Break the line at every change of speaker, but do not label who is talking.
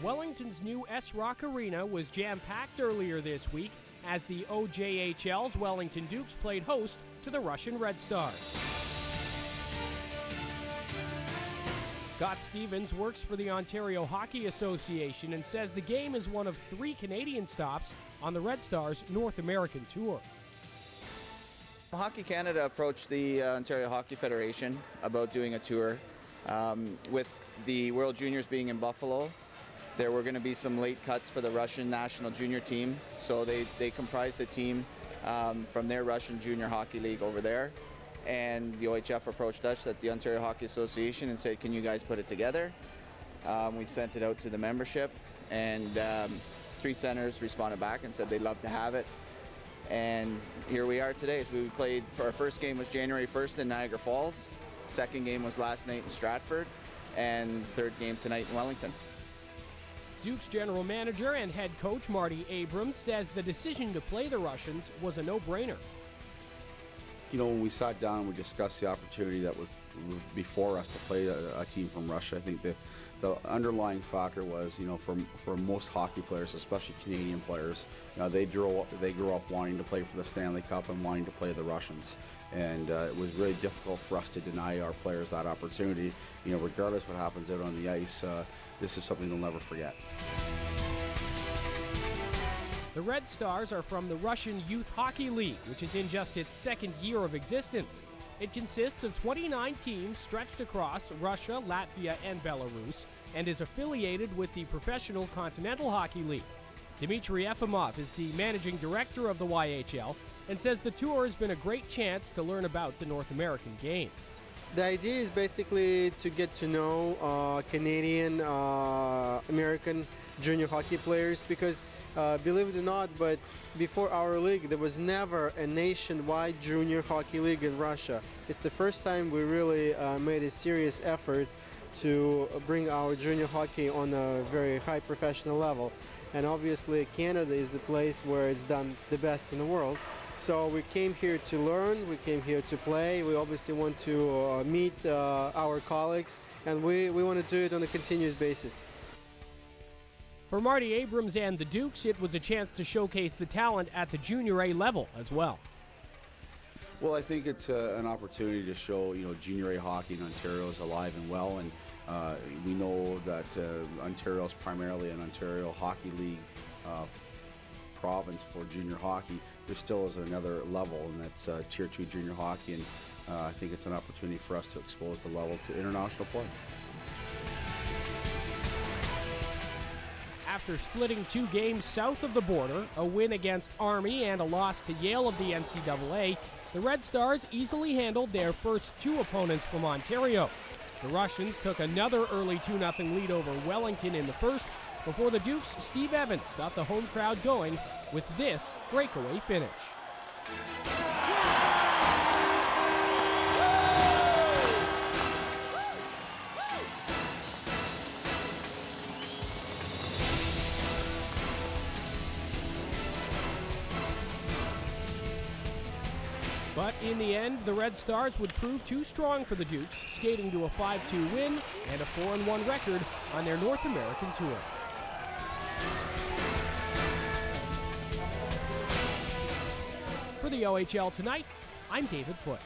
Wellington's new S-Rock Arena was jam-packed earlier this week as the OJHL's Wellington Dukes played host to the Russian Red Stars. Scott Stevens works for the Ontario Hockey Association and says the game is one of 3 Canadian stops on the Red Stars' North American tour.
Hockey Canada approached the Ontario Hockey Federation about doing a tour. With the World Juniors being in Buffalo, there were going to be some late cuts for the Russian national junior team, so they comprised the team from their Russian Junior Hockey League over there. And the OHF approached us at the Ontario Hockey Association and said, can you guys put it together? We sent it out to the membership, and 3 centers responded back and said they'd love to have it. And here we are today. So we played, for our first game was January 1st in Niagara Falls, second game was last night in Stratford, and third game tonight in Wellington.
Duke's general manager and head coach Marty Abrams says the decision to play the Russians was a no-brainer.
You know, when we sat down and we discussed the opportunity that was before us to play a team from Russia, I think the underlying factor was, you know, for most hockey players, especially Canadian players, you know, they grew up wanting to play for the Stanley Cup and wanting to play the Russians, and it was really difficult for us to deny our players that opportunity. You know, regardless of what happens out on the ice, this is something they'll never forget.
The Red Stars are from the Russian Youth Hockey League, which is in just its 2nd year of existence. It consists of 29 teams stretched across Russia, Latvia, and Belarus, and is affiliated with the Professional Continental Hockey League. Dmitry Efimov is the managing director of the YHL and says the tour has been a great chance to learn about the North American game.
The idea is basically to get to know Canadian, American junior hockey players, because believe it or not, but before our league there was never a nationwide junior hockey league in Russia. It's the first time we really made a serious effort to bring our junior hockey on a very high professional level. And obviously Canada is the place where it's done the best in the world. So we came here to learn, we came here to play, we obviously want to meet our colleagues, and we want to do it on a continuous basis.
For Marty Abrams and the Dukes, it was a chance to showcase the talent at the Junior A level as well.
Well, I think it's an opportunity to show, you know, Junior A hockey in Ontario is alive and well, and we know that Ontario is primarily an Ontario Hockey League province for junior hockey. There still is another level, and that's Tier 2 junior hockey, and I think it's an opportunity for us to expose the level to international play.
After splitting 2 games south of the border, a win against Army and a loss to Yale of the NCAA, the Red Stars easily handled their first 2 opponents from Ontario. The Russians took another early 2-0 lead over Wellington in the first, before the Dukes' Steve Evans got the home crowd going with this breakaway finish. But in the end, the Red Stars would prove too strong for the Dukes, skating to a 5-2 win and a 4-1 record on their North American tour. For the OHL Tonight, I'm David Foote.